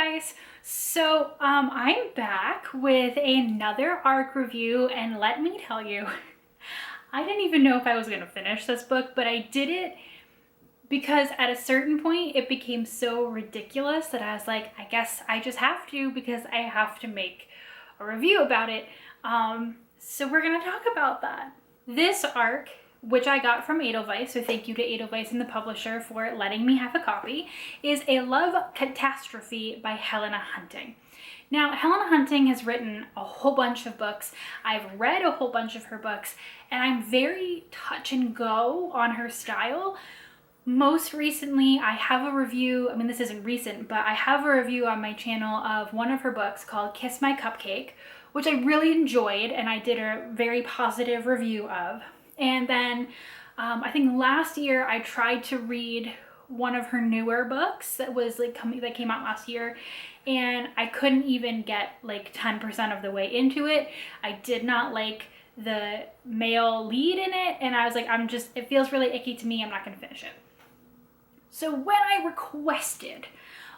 guys. So I'm back with another ARC review, and let me tell you, I didn't even know if I was going to finish this book, but I did it because at a certain point it became so ridiculous that I was like, I guess I just have to, because I have to make a review about it. So we're going to talk about that. This ARC, which I got from Edelweiss, so thank you to Edelweiss and the publisher for letting me have a copy, is a Love Catastrophe by Helena Hunting. Now, Helena Hunting has written a whole bunch of books. I've read a whole bunch of her books, and I'm very touch and go on her style. Most recently, I have a review, this isn't recent, but I have a review on my channel of one of her books called Kiss My Cupcake, which I really enjoyed, and I did a very positive review of. And then I think last year I tried to read one of her newer books that came out last year, and I couldn't even get like 10% of the way into it. I did not like the male lead in it, and I was like, it feels really icky to me, I'm not gonna finish it. So when I requested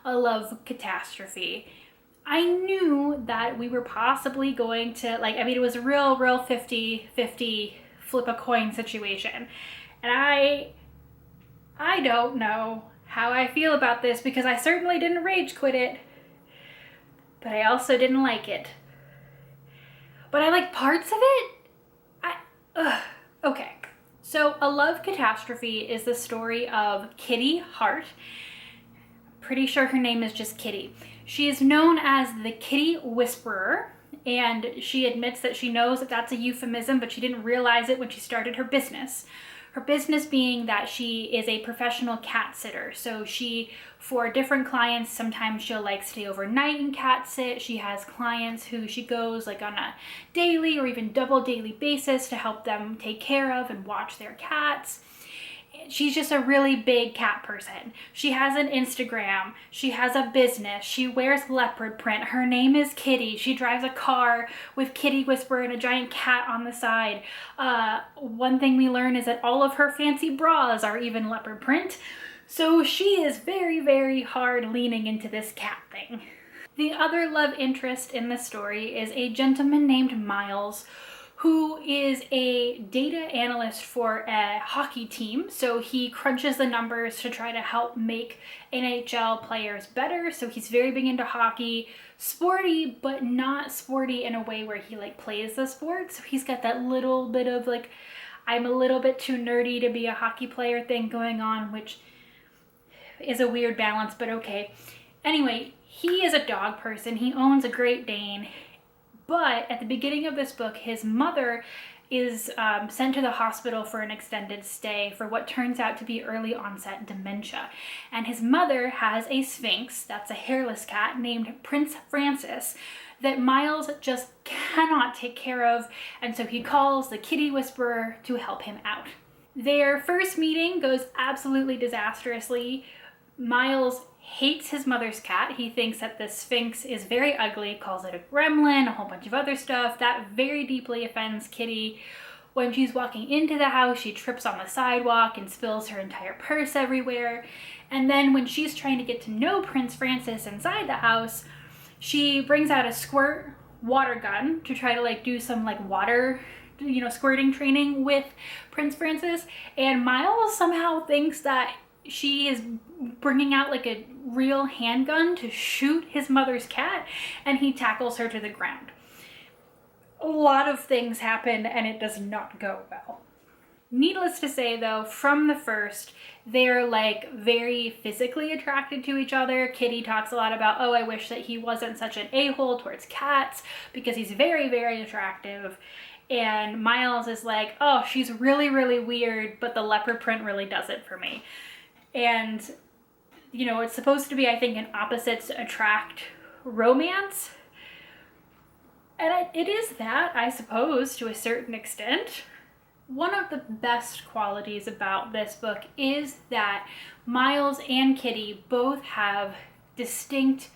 a Love Catastrophe, I knew that we were possibly going to, it was a real 50-50 flip a coin situation. And I don't know how I feel about this, because I certainly didn't rage quit it, but I also didn't like it. But I like parts of it. Okay. So A Love Catastrophe is the story of Kitty Hart. Pretty sure her name is just Kitty. She is known as the Kitty Whisperer, and she admits that she knows that that's a euphemism, but she didn't realize it when she started her business. Her business being that she is a professional cat sitter. So for different clients, sometimes she'll stay overnight and cat sit. She has clients who she goes on a daily or even double daily basis to help them take care of and watch their cats. She's just a really big cat person. She has an Instagram. She has a business. She wears leopard print. Her name is Kitty. She drives a car with Kitty Whisperer and a giant cat on the side. One thing we learn is that all of her fancy bras are even leopard print. So she is very, very hard leaning into this cat thing. The other love interest in this story is a gentleman named Miles, who is a data analyst for a hockey team. So he crunches the numbers to try to help make NHL players better. So he's very big into hockey, sporty, but not sporty in a way where he plays the sport. So he's got that little bit of I'm a little bit too nerdy to be a hockey player thing going on, which is a weird balance, but okay. Anyway, he is a dog person. He owns a Great Dane. But at the beginning of this book, his mother is sent to the hospital for an extended stay for what turns out to be early onset dementia. And his mother has a Sphinx, that's a hairless cat, named Prince Francis, that Miles just cannot take care of. And so he calls the Kitty Whisperer to help him out. Their first meeting goes absolutely disastrously. Miles hates his mother's cat. He thinks that the Sphinx is very ugly, calls it a gremlin, a whole bunch of other stuff. That very deeply offends Kitty. When she's walking into the house, she trips on the sidewalk and spills her entire purse everywhere. And then when she's trying to get to know Prince Francis inside the house, she brings out a squirt water gun to try to do some water squirting training with Prince Francis. And Miles somehow thinks that she is bringing out a real handgun to shoot his mother's cat, and he tackles her to the ground. A lot of things happen, and it does not go well. Needless to say, though, from the first, they're very physically attracted to each other. Kitty talks a lot about, I wish that he wasn't such an a-hole towards cats, because he's very, very attractive. And Miles is she's really, really weird, but the leopard print really does it for me. And, it's supposed to be, I think, an opposites attract romance. And it is that, I suppose, to a certain extent. One of the best qualities about this book is that Miles and Kitty both have distinct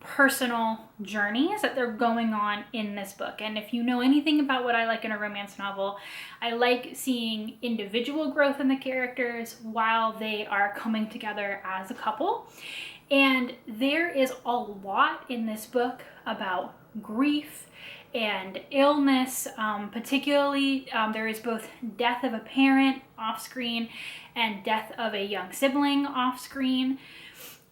personal journeys that they're going on in this book. And if you know anything about what I like in a romance novel, I like seeing individual growth in the characters while they are coming together as a couple. And there is a lot in this book about grief and illness. Particularly, there is both death of a parent off screen and death of a young sibling off screen.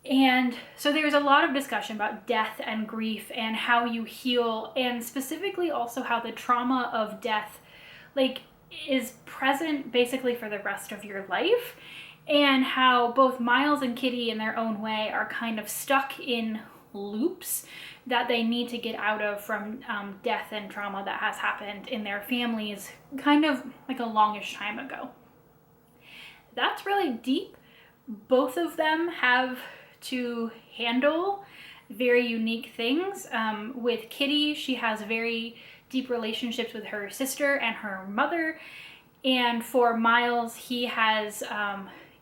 And so there's a lot of discussion about death and grief and how you heal, and specifically also how the trauma of death like is present basically for the rest of your life, and how both Miles and Kitty in their own way are kind of stuck in loops that they need to get out of from death and trauma that has happened in their families kind of like a longish time ago. That's really deep. Both of them have to handle very unique things. With Kitty, she has very deep relationships with her sister and her mother. And for Miles, he has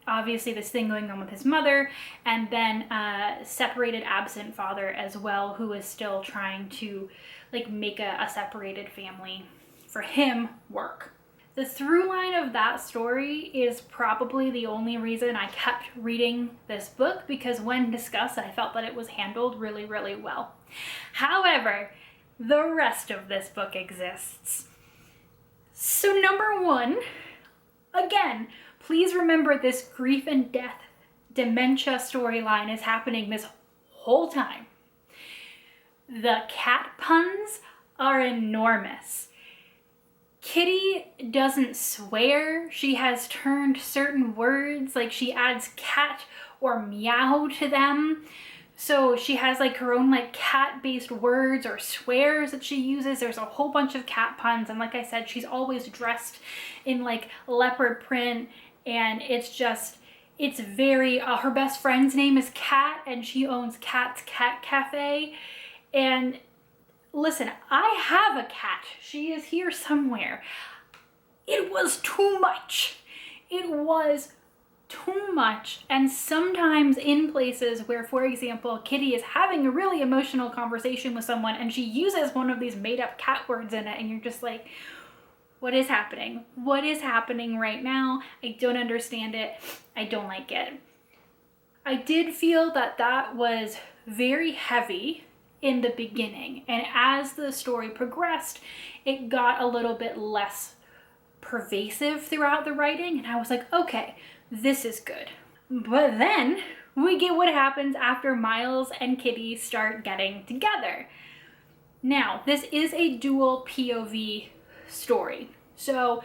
obviously this thing going on with his mother, and then a separated absent father as well, who is still trying to like make a separated family for him work. The through line of that story is probably the only reason I kept reading this book, because when discussed, I felt that it was handled really, really well. However, the rest of this book exists. So number one, again, please remember this grief and death dementia storyline is happening this whole time. The cat puns are enormous. Kitty doesn't swear. She has turned certain words, like she adds cat or meow to them. So she has like her own like cat-based words or swears that she uses. There's a whole bunch of cat puns. And like I said, she's always dressed in like leopard print. And it's very, her best friend's name is Cat, and she owns Cat's Cat Cafe. And listen, I have a cat. She is here somewhere. It was too much. It was too much. And sometimes in places where, for example, Kitty is having a really emotional conversation with someone and she uses one of these made up cat words in it, and you're just like, what is happening? What is happening right now? I don't understand it. I don't like it. I did feel that that was very heavy in the beginning, and as the story progressed, it got a little bit less pervasive throughout the writing, and I was like, okay, this is good. But then we get what happens after Miles and Kitty start getting together. Now, this is a dual POV story. So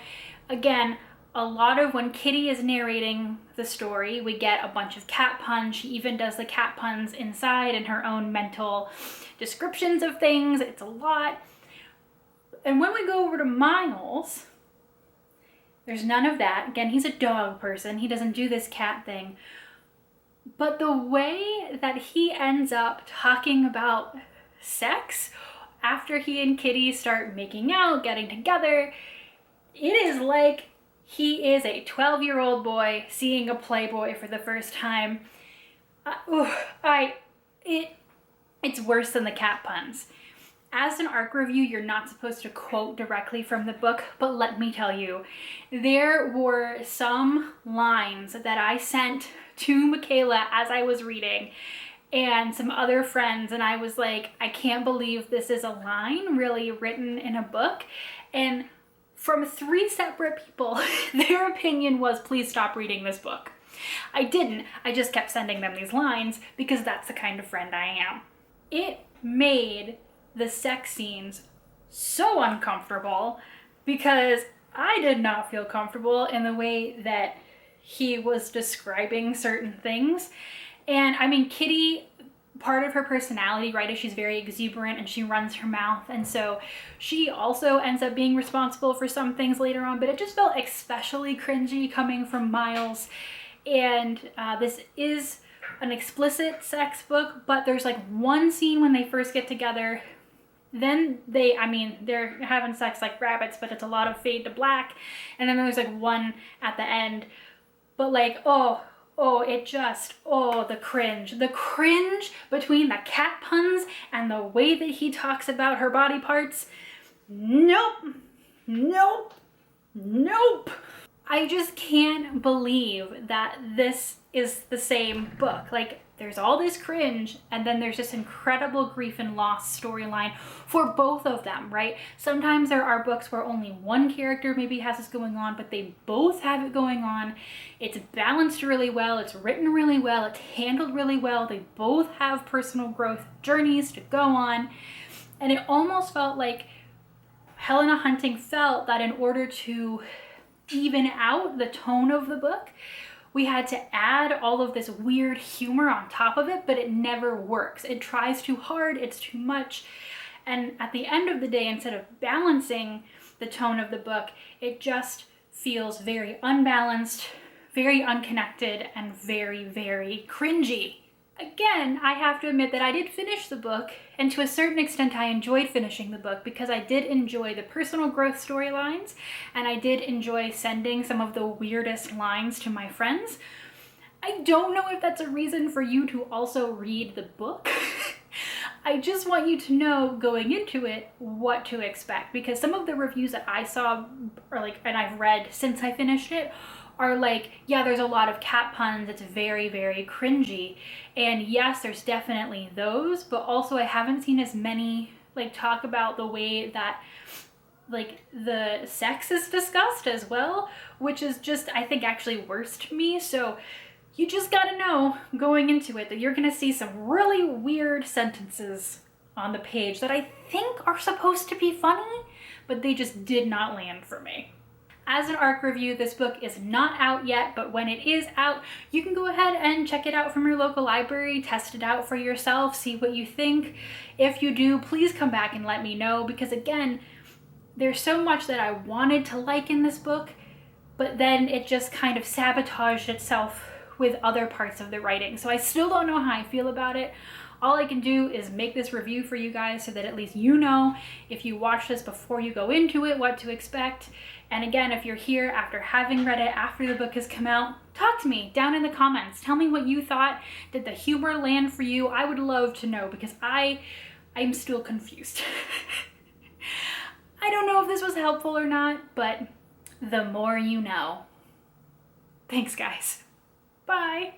again, a lot of when Kitty is narrating the story, we get a bunch of cat puns. She even does the cat puns inside in her own mental descriptions of things. It's a lot. And when we go over to Miles, there's none of that. Again, he's a dog person. He doesn't do this cat thing. But the way that he ends up talking about sex after he and Kitty start making out, getting together, it is like he is a 12-year-old boy seeing a Playboy for the first time. It's worse than the cat puns. As an ARC review, you're not supposed to quote directly from the book, but let me tell you, there were some lines that I sent to Michaela as I was reading, and some other friends, and I was like, I can't believe this is a line really written in a book. And from 3 separate people, their opinion was, please stop reading this book. I didn't. I just kept sending them these lines because that's the kind of friend I am. It made the sex scenes so uncomfortable because I did not feel comfortable in the way that he was describing certain things. And I mean, Kitty, part of her personality, right, is she's very exuberant and she runs her mouth, and so she also ends up being responsible for some things later on, but it just felt especially cringy coming from Miles. And this is an explicit sex book, but there's like one scene when they first get together, then they're having sex like rabbits, but it's a lot of fade to black, and then there's like one at the end, but like, the cringe between the cat puns and the way that he talks about her body parts. Nope. I just can't believe that this is the same book. Like, there's all this cringe, and then there's this incredible grief and loss storyline for both of them, right? Sometimes there are books where only one character maybe has this going on, but they both have it going on. It's balanced really well, it's written really well, it's handled really well. They both have personal growth journeys to go on. And it almost felt like Helena Hunting felt that in order to even out the tone of the book, we had to add all of this weird humor on top of it, but it never works. It tries too hard, it's too much. And at the end of the day, instead of balancing the tone of the book, it just feels very unbalanced, very unconnected, and very, very cringy. Again, I have to admit that I did finish the book, and to a certain extent I enjoyed finishing the book because I did enjoy the personal growth storylines, and I did enjoy sending some of the weirdest lines to my friends. I don't know if that's a reason for you to also read the book. I just want you to know going into it what to expect, because some of the reviews that I saw and I've read since I finished it are like, yeah, there's a lot of cat puns, it's very, very cringy. And yes, there's definitely those, but also I haven't seen as many talk about the way that the sex is discussed as well, which is just, I think, actually worse to me. So you just gotta know going into it that you're gonna see some really weird sentences on the page that I think are supposed to be funny, but they just did not land for me. As an ARC review, this book is not out yet, but when it is out, you can go ahead and check it out from your local library, test it out for yourself, see what you think. If you do, please come back and let me know, because again, there's so much that I wanted to like in this book, but then it just kind of sabotaged itself with other parts of the writing. So I still don't know how I feel about it. All I can do is make this review for you guys so that at least you know, if you watch this before you go into it, what to expect. And again, if you're here after having read it, after the book has come out, talk to me down in the comments. Tell me what you thought. Did the humor land for you? I would love to know, because I'm still confused. I don't know if this was helpful or not, but the more you know. Thanks, guys. Bye.